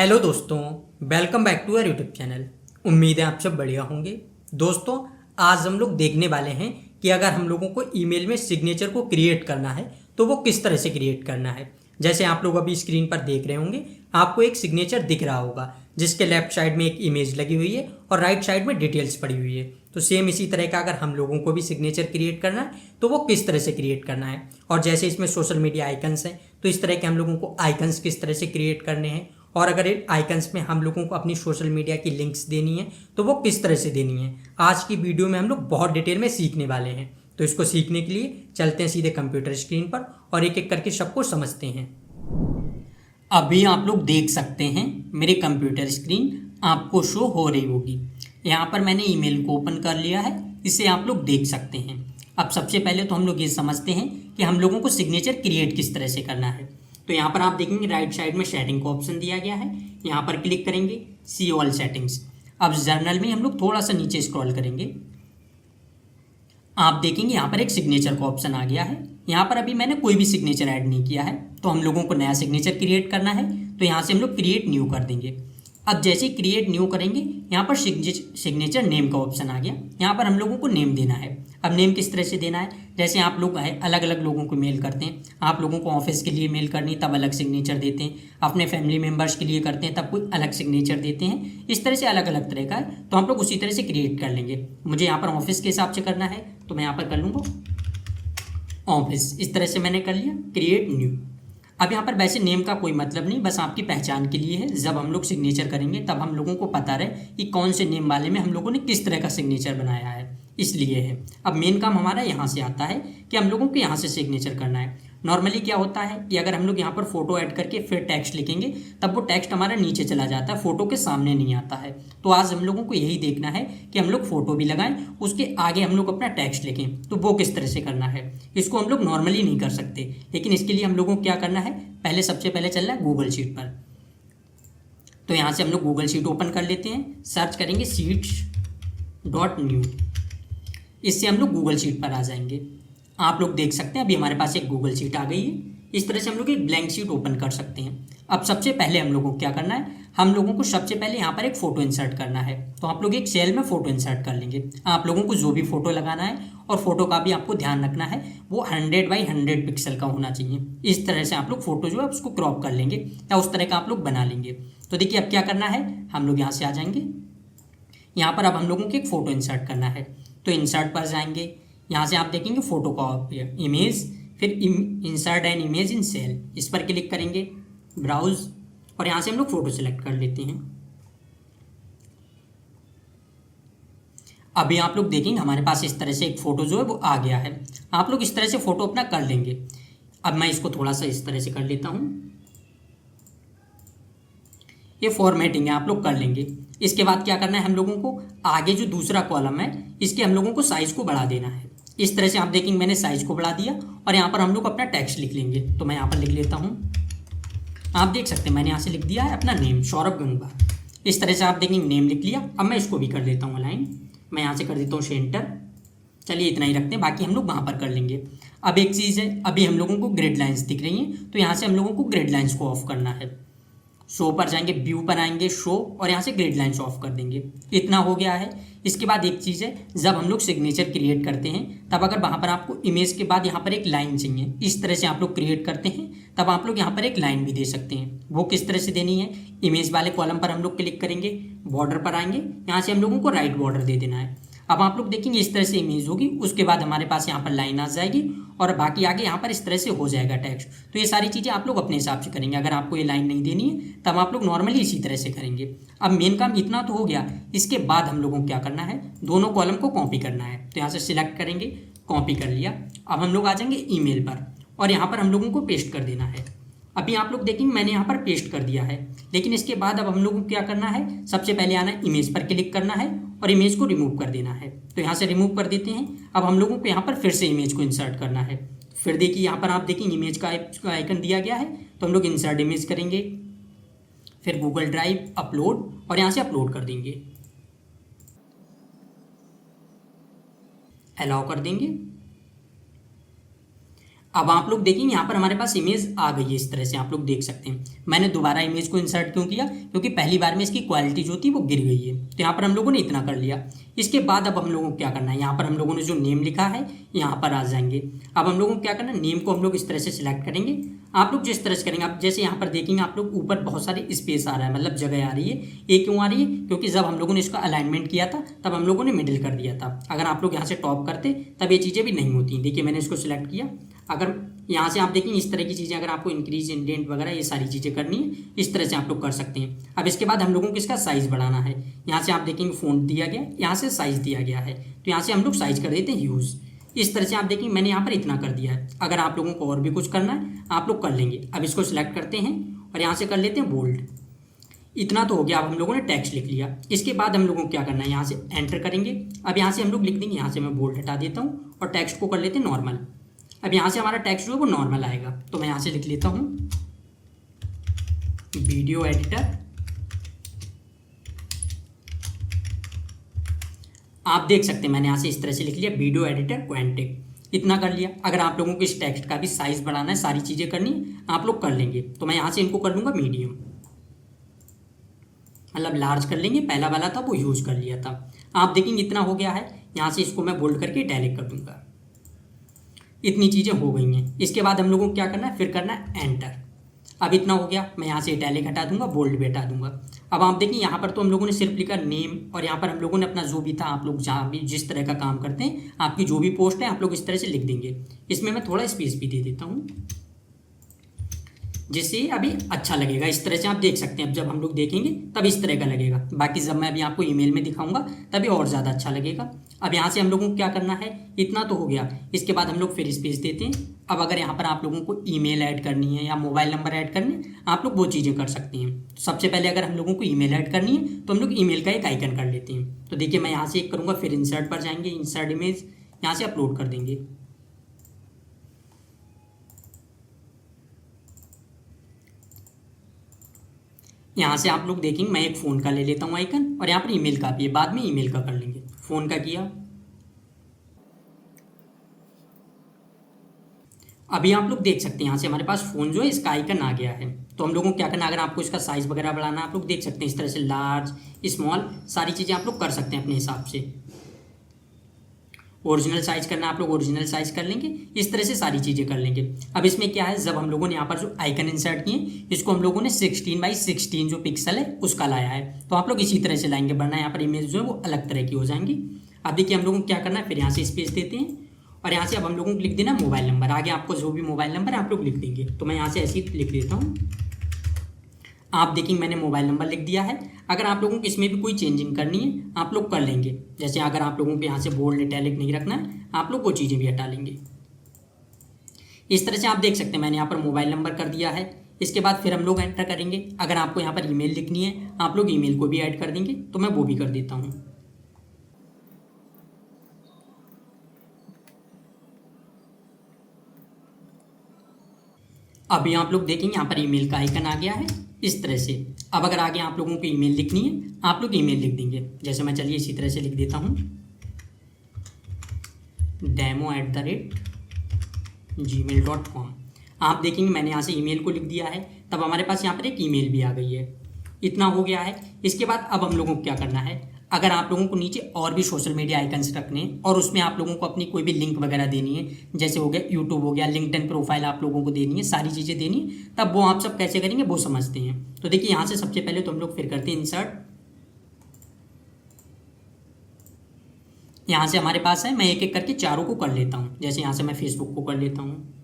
Hello दोस्तों, welcome back to our YouTube channel. उम्मीद है आप सब बढ़िया होंगे। दोस्तों, आज हम लोग देखने वाले हैं कि अगर हम लोगों को ईमेल में सिग्नेचर को क्रिएट करना है तो वो किस तरह से क्रिएट करना है। जैसे आप लोग अभी स्क्रीन पर देख रहे होंगे, आपको एक सिग्नेचर दिख रहा होगा जिसके लेफ्ट साइड में एक इमेज लगी हुई है और राइट साइड में डिटेल्स पड़ी हुई है। तो सेम इसी तरह का अगर हम लोगों को भी सिग्नेचर क्रिएट करना है तो वो किस तरह से क्रिएट करना है। और जैसे इसमें सोशल मीडिया आइकन्स हैं तो इस तरह के हम लोगों को आइकन्स किस तरह से क्रिएट करने हैं, और अगर इन आइकन्स में हम लोगों को अपनी सोशल मीडिया की लिंक्स देनी है तो वो किस तरह से देनी है, आज की वीडियो में हम लोग बहुत डिटेल में सीखने वाले हैं। तो इसको सीखने के लिए चलते हैं सीधे कंप्यूटर स्क्रीन पर और एक एक करके सबको समझते हैं। अभी आप लोग देख सकते हैं मेरे कंप्यूटर स्क्रीन आपको शो हो रही होगी। यहाँ पर मैंने ईमेल को ओपन कर लिया है, इसे आप लोग देख सकते हैं। अब सबसे पहले तो हम लोग ये समझते हैं कि हम लोगों को सिग्नेचर क्रिएट किस तरह से करना है। तो यहाँ पर आप देखेंगे राइट साइड में सेटिंग का ऑप्शन दिया गया है, यहाँ पर क्लिक करेंगे सी ऑल सेटिंग्स। अब जर्नल में हम लोग थोड़ा सा नीचे स्क्रॉल करेंगे, आप देखेंगे यहाँ पर एक सिग्नेचर का ऑप्शन आ गया है। यहाँ पर अभी मैंने कोई भी सिग्नेचर ऐड नहीं किया है, तो हम लोगों को नया सिग्नेचर क्रिएट करना है। तो यहाँ से हम लोग क्रिएट न्यू कर देंगे। अब जैसे ही क्रिएट न्यू करेंगे, यहाँ पर सिग्नेचर नेम का ऑप्शन आ गया। यहाँ पर हम लोगों को नेम देना है। अब नेम किस तरह से देना है, जैसे आप लोग अलग अलग लोगों को मेल करते हैं, आप लोगों को ऑफिस के लिए मेल करनी तब अलग सिग्नेचर देते हैं, अपने फैमिली मेम्बर्स के लिए करते हैं तब कोई अलग सिग्नेचर देते हैं। इस तरह से अलग अलग तरह का है, तो हम लोग उसी तरह से क्रिएट कर लेंगे। मुझे यहाँ पर ऑफिस के हिसाब से करना है तो मैं यहाँ पर कर लूँगा ऑफिस। इस तरह से मैंने कर लिया क्रिएट न्यू। अब यहाँ पर वैसे नेम का कोई मतलब नहीं, बस आपकी पहचान के लिए है। जब हम लोग सिग्नेचर करेंगे तब हम लोगों को पता रहे कि कौन से नेम वाले में हम लोगों ने किस तरह का सिग्नेचर बनाया है, इसलिए है। अब मेन काम हमारा यहाँ से आता है कि हम लोगों को यहाँ से सिग्नेचर करना है। नॉर्मली क्या होता है कि अगर हम लोग यहाँ पर फोटो ऐड करके फिर टेक्स्ट लिखेंगे तब वो टेक्स्ट हमारा नीचे चला जाता है, फोटो के सामने नहीं आता है। तो आज हम लोगों को यही देखना है कि हम लोग फोटो भी लगाएं, उसके आगे हम लोग अपना टेक्स्ट लिखें। तो वो किस तरह से करना है, इसको हम लोग नॉर्मली नहीं कर सकते, लेकिन इसके लिए हम लोगों को क्या करना है, पहले सबसे पहले चलना है गूगल शीट पर। तो यहाँ से हम लोग गूगल शीट ओपन कर लेते हैं, सर्च करेंगे sheets.new। इससे हम लोग गूगल शीट पर आ जाएंगे। आप लोग देख सकते हैं अभी हमारे पास एक गूगल शीट आ गई है। इस तरह से हम लोग एक ब्लैंक शीट ओपन कर सकते हैं। अब सबसे पहले हम लोगों को क्या करना है, हम लोगों को सबसे पहले यहाँ पर एक फ़ोटो इंसर्ट करना है। तो आप लोग एक सेल में फ़ोटो इंसर्ट कर लेंगे। आप लोगों को जो भी फ़ोटो लगाना है, और फोटो का भी आपको ध्यान रखना है वो 100 बाई 100 पिक्सल का होना चाहिए। इस तरह से आप लोग फोटो जो है उसको क्रॉप कर लेंगे या उस तरह का आप लोग बना लेंगे। तो देखिए अब क्या करना है, हम लोग यहाँ से आ जाएंगे। यहाँ पर अब हम लोगों को एक फ़ोटो इंसर्ट करना है। तो इंसर्ट पर जाएंगे, यहाँ से आप देखेंगे फोटो का इमेज, फिर insert an image in cell, इस पर क्लिक करेंगे, ब्राउज, और यहाँ से हम लोग फोटो सेलेक्ट कर लेते हैं। अभी आप लोग देखेंगे हमारे पास इस तरह से एक फ़ोटो जो है वो आ गया है। आप लोग इस तरह से फ़ोटो अपना कर लेंगे। अब मैं इसको थोड़ा सा इस तरह से कर लेता हूँ, ये फॉर्मेटिंग है, आप लोग कर लेंगे। इसके बाद क्या करना है, हम लोगों को आगे जो दूसरा कॉलम है इसके हम लोगों को साइज़ को बढ़ा देना है। इस तरह से आप देखेंगे मैंने साइज़ को बढ़ा दिया, और यहाँ पर हम लोग अपना टेक्स्ट लिख लेंगे। तो मैं यहाँ पर लिख लेता हूँ, आप देख सकते हैं मैंने यहाँ से लिख दिया है अपना नेम, सौरभ गंगवा। इस तरह से आप देखेंगे नेम लिख लिया। अब मैं इसको भी कर देता हूँ अलाइन, मैं यहाँ से कर देता हूँ सेंटर। चलिए इतना ही रखते हैं, बाकी हम लोग वहाँ पर कर लेंगे। अब एक चीज़ है, अभी हम लोगों को ग्रिड लाइंस दिख रही हैं, तो यहाँ से हम लोगों को ग्रिड लाइंस को ऑफ करना है। शो पर जाएंगे, व्यू पर आएंगे, शो, और यहाँ से ग्रिड लाइंस ऑफ कर देंगे। इतना हो गया है। इसके बाद एक चीज़ है, जब हम लोग सिग्नेचर क्रिएट करते हैं तब अगर वहाँ पर आपको इमेज के बाद यहाँ पर एक लाइन चाहिए, इस तरह से आप लोग क्रिएट करते हैं, तब आप लोग यहाँ पर एक लाइन भी दे सकते हैं। वो किस तरह से देनी है, इमेज वाले कॉलम पर हम लोग क्लिक करेंगे, बॉर्डर पर आएंगे, यहाँ से हम लोगों को राइट बॉर्डर दे देना है। अब आप लोग देखेंगे इस तरह से इमेज होगी, उसके बाद हमारे पास यहाँ पर लाइन आ जाएगी, और बाकी आगे यहाँ पर इस तरह से हो जाएगा टेक्स्ट। तो ये सारी चीज़ें आप लोग अपने हिसाब से करेंगे। अगर आपको ये लाइन नहीं देनी है तब आप लोग नॉर्मली इसी तरह से करेंगे। अब मेन काम इतना तो हो गया। इसके बाद हम लोगों को क्या करना है, दोनों कॉलम को कॉपी करना है। तो यहाँ से सिलेक्ट करेंगे, कॉपी कर लिया। अब हम लोग आ जाएंगे ईमेल पर, और यहाँ पर हम लोगों को पेस्ट कर देना है। अभी आप लोग देखेंगे मैंने यहाँ पर पेस्ट कर दिया है, लेकिन इसके बाद अब हम लोगों को क्या करना है, सबसे पहले आना है इमेज पर क्लिक करना है और इमेज को रिमूव कर देना है। तो यहाँ से रिमूव कर देते हैं। अब हम लोगों को यहाँ पर फिर से इमेज को इंसर्ट करना है। फिर देखिए यहाँ पर आप देखेंगे इमेज का आइकन दिया गया है, तो हम लोग इंसर्ट इमेज करेंगे, फिर गूगल ड्राइव अपलोड, और यहाँ से अपलोड कर देंगे, अलाउ कर देंगे। अब आप लोग देखेंगे यहाँ पर हमारे पास इमेज आ गई है इस तरह से, आप लोग देख सकते हैं। मैंने दोबारा इमेज को इंसर्ट क्यों किया, क्योंकि पहली बार में इसकी क्वालिटी जो थी वो गिर गई है। तो यहाँ पर हम लोगों ने इतना कर लिया। इसके बाद अब हम लोगों को क्या करना है, यहाँ पर हम लोगों ने जो नेम लिखा है यहाँ पर आ जाएंगे। अब हम लोगों को क्या करना है, नेम को हम लोग इस तरह से सिलेक्ट करेंगे। आप लोग जिस तरह से करेंगे, आप जैसे यहाँ पर देखेंगे आप लोग ऊपर बहुत सारी स्पेस आ रहा है, मतलब जगह आ रही है। ये क्यों आ रही है, क्योंकि जब हम लोगों ने इसका अलाइनमेंट किया था तब हम लोगों ने मिडिल कर दिया था। अगर आप लोग यहाँ से टॉप करते तब ये चीज़ें भी नहीं होती। देखिए मैंने इसको सिलेक्ट किया। अगर यहाँ से आप देखेंगे इस तरह की चीज़ें, अगर आपको इंक्रीज इंडेंट वगैरह ये सारी चीज़ें करनी है, इस तरह से आप लोग कर सकते हैं। अब इसके बाद हम लोगों को इसका साइज़ बढ़ाना है। यहाँ से आप देखेंगे फ़ॉन्ट दिया गया, यहाँ से साइज़ दिया गया है, तो यहाँ से हम लोग साइज़ कर देते हैं ह्यूज। इस तरह से आप देखेंगे मैंने यहाँ पर इतना कर दिया है। अगर आप लोगों को और भी कुछ करना है आप लोग कर लेंगे। अब इसको सिलेक्ट करते हैं और यहाँ से कर लेते हैं बोल्ड। इतना तो हो गया। अब हम लोगों ने टेक्स्ट लिख लिया। इसके बाद हम लोगों को क्या करना है, यहाँ से एंटर करेंगे। अब यहाँ से हम लोग लिख देंगे, यहाँ से मैं बोल्ड हटा देता हूँ और टेक्स्ट को कर लेते हैं नॉर्मल। अब यहाँ से हमारा टेक्स्ट जो है वो नॉर्मल आएगा। तो मैं यहाँ से लिख लेता हूँ वीडियो एडिटर। आप देख सकते हैं मैंने यहाँ से इस तरह से लिख लिया वीडियो एडिटर क्वेंटिक। इतना कर लिया। अगर आप लोगों को इस टेक्स्ट का भी साइज बढ़ाना है, सारी चीज़ें करनी है, आप लोग कर लेंगे। तो मैं यहाँ से इनको कर लूँगा मीडियम, मतलब लार्ज कर लेंगे। पहला वाला था वो यूज़ कर लिया था। आप देखेंगे इतना हो गया है। यहाँ से इसको मैं बोल्ड करके इटैलिक कर दूँगा। इतनी चीज़ें हो गई हैं। इसके बाद हम लोगों को क्या करना है, फिर करना है एंटर। अब इतना हो गया। मैं यहाँ से इटैलिक हटा दूंगा, बोल्ड भी हटा दूंगा। अब आप देखिए यहाँ पर तो हम लोगों ने सिर्फ लिखा नेम, और यहाँ पर हम लोगों ने अपना जो भी था, आप लोग जहाँ भी जिस तरह का काम करते हैं, आपकी जो भी पोस्ट है आप लोग इस तरह से लिख देंगे। इसमें मैं थोड़ा स्पेस भी दे देता हूँ जिससे अभी अच्छा लगेगा। इस तरह से आप देख सकते हैं। अब जब हम लोग देखेंगे तब इस तरह का लगेगा। बाकी जब मैं अभी आपको ईमेल में दिखाऊंगा तभी और ज़्यादा अच्छा लगेगा। अब यहाँ से हम लोगों को क्या करना है, इतना तो हो गया। इसके बाद हम लोग फिर स्पेस देते हैं। अब अगर यहाँ पर आप लोगों को ईमेल ऐड करनी है या मोबाइल नंबर ऐड करनी है, आप लोग वो चीज़ें कर सकते हैं। सबसे पहले अगर हम लोगों को ईमेल ऐड करनी है तो हम लोग ईमेल का एक आइकन कर लेते हैं। तो देखिए मैं यहाँ से एक करूँगा, फिर इंसर्ट पर जाएंगे, इंसर्ट इमेज, यहाँ से अपलोड कर देंगे। यहाँ से आप लोग देखेंगे मैं एक फ़ोन का ले लेता हूँ आइकन, और यहाँ पर ईमेल का भी है, बाद में ईमेल का कर लेंगे। फ़ोन का किया। अभी आप लोग देख सकते हैं यहाँ से हमारे पास फ़ोन जो है इसका आइकन आ गया है। तो हम लोगों को क्या करना है, अगर आपको इसका साइज़ वगैरह बढ़ाना है, आप लोग देख सकते हैं इस तरह से लार्ज स्मॉल सारी चीज़ें आप लोग कर सकते हैं अपने हिसाब से। ओरिजिनल साइज़ करना है आप लोग ओरिजिनल साइज़ कर लेंगे। इस तरह से सारी चीज़ें कर लेंगे। अब इसमें क्या है, जब हम लोगों ने यहाँ पर जो आइकन इंसर्ट किए, इसको हम लोगों ने 16x16 जो पिक्सल है उसका लाया है। तो आप लोग इसी तरह से लाएंगे, वरना यहाँ पर इमेज जो है वो अलग तरह की हो जाएंगी। अब देखिए हम लोगों को क्या करना है, फिर यहाँ से स्पेस देते हैं और यहाँ से अब हम लोगों को लिख देना मोबाइल नंबर। आगे आपको जो भी मोबाइल नंबर है आप लोग लिख देंगे। तो मैं यहाँ से ऐसे ही लिख देता हूँ। आप देखेंगे मैंने मोबाइल नंबर लिख दिया है। अगर आप लोगों को इसमें भी कोई चेंजिंग करनी है आप लोग कर लेंगे। जैसे अगर आप लोगों को यहाँ से बोल्ड इटैलिक नहीं रखना है, आप लोग वो चीज़ें भी हटा लेंगे। इस तरह से आप देख सकते हैं मैंने यहाँ पर मोबाइल नंबर कर दिया है। इसके बाद फिर हम लोग एंटर करेंगे। अगर आपको यहाँ पर ईमेल लिखनी है आप लोग ईमेल को भी ऐड कर देंगे, तो मैं वो भी कर देता हूँ। अभी आप लोग देखेंगे यहाँ पर ईमेल का आइकन आ गया है इस तरह से। अब अगर आगे आप लोगों को ईमेल लिखनी है आप लोग ईमेल लिख देंगे। जैसे मैं चलिए इसी तरह से लिख देता हूँ demo@gmail.com। आप देखेंगे मैंने यहाँ से ईमेल को लिख दिया है, तब हमारे पास यहाँ पर एक ईमेल भी आ गई है। इतना हो गया है। इसके बाद अब हम लोगों को क्या करना है, अगर आप लोगों को नीचे और भी सोशल मीडिया आइकन्स रखने हैं और उसमें आप लोगों को अपनी कोई भी लिंक वगैरह देनी है, जैसे हो गया यूट्यूब हो गया, लिंक्डइन प्रोफाइल आप लोगों को देनी है, सारी चीज़ें देनी है, तब वो आप सब कैसे करेंगे वो समझते हैं। तो देखिए यहाँ से सबसे पहले तो हम लोग फिर करते हैं इंसर्ट। यहाँ से हमारे पास है, मैं एक एक करके चारों को कर लेता हूँ। जैसे यहाँ से मैं फेसबुक को कर लेता हूँ।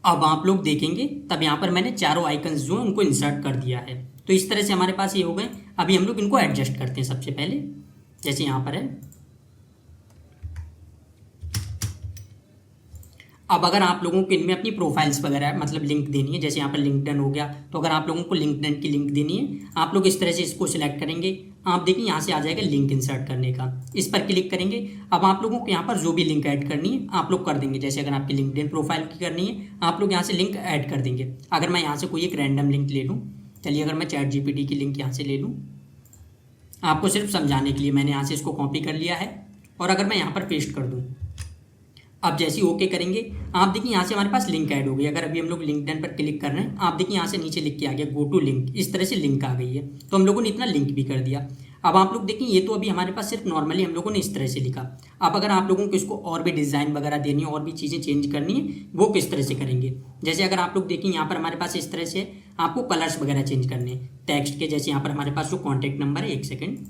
अब आप लोग देखेंगे तब यहाँ पर मैंने चारों आइकन्स जो हैं उनको इंसर्ट कर दिया है। तो इस तरह से हमारे पास ये हो गए। अभी हम लोग इनको एडजस्ट करते हैं। सबसे पहले जैसे यहाँ पर है, अब अगर आप लोगों को इनमें अपनी प्रोफाइल्स वगैरह मतलब लिंक देनी है, जैसे यहाँ पर लिंक्डइन हो गया, तो अगर आप लोगों को लिंक्डइन की लिंक देनी है, आप लोग इस तरह से इसको सिलेक्ट करेंगे। आप देखिए यहाँ से आ जाएगा लिंक इंसर्ट करने का, इस पर क्लिक करेंगे। अब आप लोगों को यहाँ पर जो भी लिंक ऐड करनी है आप लोग कर देंगे। जैसे अगर आपकी लिंक्डइन प्रोफाइल की करनी है, आप लोग यहाँ से लिंक ऐड कर देंगे। अगर मैं यहाँ से कोई एक रैंडम लिंक ले लूँ, चलिए अगर मैं ChatGPT की लिंक यहाँ से ले लूँ, आपको सिर्फ समझाने के लिए मैंने यहाँ से इसको कॉपी कर लिया है, और अगर मैं यहाँ पर पेस्ट कर दूँ, अब जैसे ही ओके करेंगे, आप देखिए यहाँ से हमारे पास लिंक ऐड हो गई। अगर अभी हम लोग लिंक्डइन पर क्लिक कर रहे हैं, आप देखिए यहाँ से नीचे लिख के आ गया गो टू लिंक, इस तरह से लिंक आ गई है। तो हम लोगों ने इतना लिंक भी कर दिया। अब आप लोग देखिए, ये तो अभी हमारे पास सिर्फ नॉर्मली हम लोगों ने इस तरह से लिखा। अब अगर आप लोगों को इसको और भी डिज़ाइन वगैरह देनी है, और भी चीज़ें चेंज करनी है, वो किस तरह से करेंगे। जैसे अगर आप लोग देखिए यहाँ पर हमारे पास इस तरह से आपको कलर्स वगैरह चेंज करने हैं टेक्स्ट के। जैसे यहाँ पर हमारे पास जो कॉन्टैक्ट नंबर है, एक सेकेंड,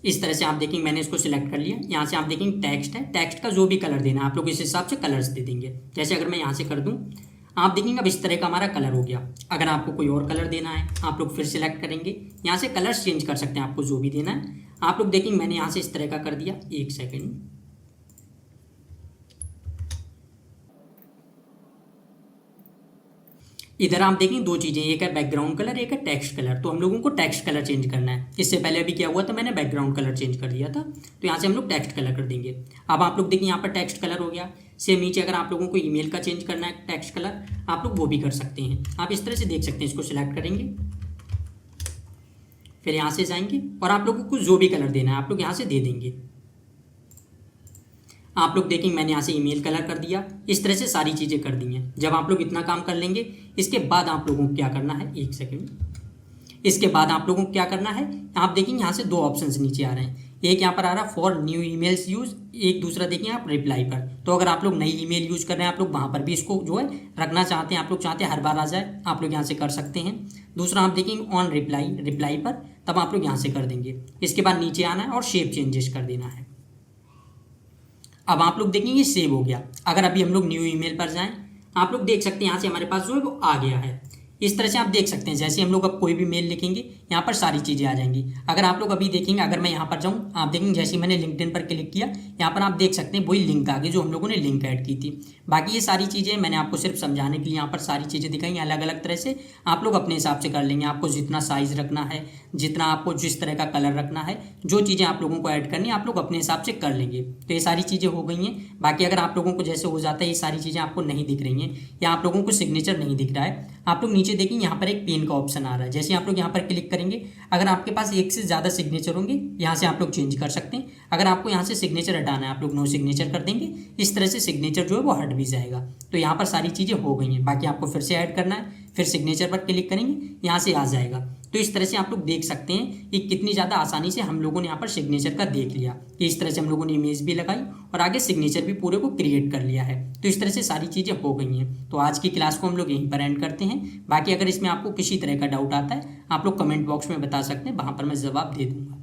इस तरह से आप देखेंगे मैंने इसको सिलेक्ट कर लिया। यहाँ से आप देखेंगे टेक्स्ट है, टेक्स्ट का जो भी कलर देना है आप लोग इस हिसाब से कलर्स दे देंगे। जैसे अगर मैं यहाँ से कर दूँ, आप देखेंगे अब इस तरह का हमारा कलर हो गया। अगर आपको कोई और कलर देना है, आप लोग फिर सिलेक्ट करेंगे, यहाँ से कलर्स चेंज कर सकते हैं आपको जो भी देना है। आप लोग देखेंगे मैंने यहाँ से इस तरह का कर दिया, एक सेकेंड, इधर आप देखेंगे दो चीज़ें, एक है बैकग्राउंड कलर, एक है टेक्स्ट कलर। तो हम लोगों को टेक्स्ट कलर चेंज करना है। इससे पहले अभी क्या हुआ था, मैंने बैकग्राउंड कलर चेंज कर दिया था, तो यहाँ से हम लोग टेक्स्ट कलर कर देंगे। अब आप लोग देखिए यहाँ पर टेक्स्ट कलर हो गया। सेम नीचे अगर आप लोगों को ईमेल का चेंज करना है टेक्स्ट कलर, आप लोग वो भी कर सकते हैं। आप इस तरह से देख सकते हैं, इसको सिलेक्ट करेंगे, फिर यहाँ से जाएंगे, और आप लोगों को जो भी कलर देना है आप लोग यहाँ से दे देंगे। आप लोग देखेंगे मैंने यहाँ से ईमेल कलर कर दिया। इस तरह से सारी चीज़ें कर दी हैं। जब आप लोग इतना काम कर लेंगे, इसके बाद आप लोगों को क्या करना है, एक सेकेंड, इसके बाद आप लोगों को क्या करना है, आप देखेंगे यहाँ से दो ऑप्शंस नीचे आ रहे हैं। एक यहाँ पर आ रहा है फॉर न्यू ईमेल्स यूज, एक दूसरा देखिए आप रिप्लाई पर। तो अगर आप लोग नई ईमेल यूज कर रहे हैं, आप लोग वहाँ पर भी इसको जो है रखना चाहते हैं, आप लोग चाहते हैं हर बार आ जाए, आप लोग यहाँ से कर सकते हैं। दूसरा आप देखेंगे ऑन रिप्लाई, रिप्लाई पर, तब आप लोग यहाँ से कर देंगे। इसके बाद नीचे आना है और शेप चेंजेस कर देना है। अब आप लोग देखेंगे सेव हो गया। अगर अभी हम लोग न्यू ईमेल पर जाएं, आप लोग देख सकते हैं यहाँ से हमारे पास जो है वो आ गया है। इस तरह से आप देख सकते हैं, जैसे हम लोग अब कोई भी मेल लिखेंगे यहाँ पर सारी चीज़ें आ जाएंगी। अगर आप लोग अभी देखेंगे, अगर मैं यहाँ पर जाऊँ, आप देखेंगे जैसे मैंने लिंक्डइन पर क्लिक किया, यहाँ पर आप देख सकते हैं वही लिंक आ गई जो हम लोगों ने लिंक ऐड की थी। बाकी ये सारी चीज़ें मैंने आपको सिर्फ समझाने के लिए यहाँ पर सारी चीज़ें दिखाई, अलग अलग तरह से आप लोग अपने हिसाब से कर लेंगे। आपको जितना साइज़ रखना है, जितना आपको जिस तरह का कलर रखना है, जो चीज़ें आप लोगों को ऐड करनी है, आप लोग अपने हिसाब से कर लेंगे। तो ये सारी चीज़ें हो गई हैं। बाकी अगर आप लोगों को जैसे हो जाता है ये सारी चीज़ें आपको नहीं दिख रही हैं, या आप लोगों को सिग्नेचर नहीं दिख रहा है, आप लोग नीचे देखिए यहाँ पर एक पेन का ऑप्शन आ रहा है। जैसे आप लोग यहाँ पर क्लिक करेंगे, अगर आपके पास एक से ज़्यादा सिग्नेचर होंगे, यहाँ से आप लोग चेंज कर सकते हैं। अगर आपको यहाँ से सिग्नेचर हटाना है, आप लोग नो सिग्नेचर कर देंगे। इस तरह से सिग्नेचर जो है वो हट भी जाएगा। तो यहाँ पर सारी चीज़ें हो गई हैं। बाकी आपको फिर से ऐड करना है, फिर सिग्नेचर पर क्लिक करेंगे, यहाँ से आ जाएगा। तो इस तरह से आप लोग देख सकते हैं कि कितनी ज़्यादा आसानी से हम लोगों ने यहाँ पर सिग्नेचर का देख लिया कि इस तरह से हम लोगों ने इमेज भी लगाई और आगे सिग्नेचर भी पूरे को क्रिएट कर लिया है। तो इस तरह से सारी चीज़ें हो गई हैं। तो आज की क्लास को हम लोग यहीं पर एंड करते हैं। बाकी अगर इसमें आपको किसी तरह का डाउट आता है, आप लोग कमेंट बॉक्स में बता सकते हैं, वहाँ पर मैं जवाब दे दूँगा।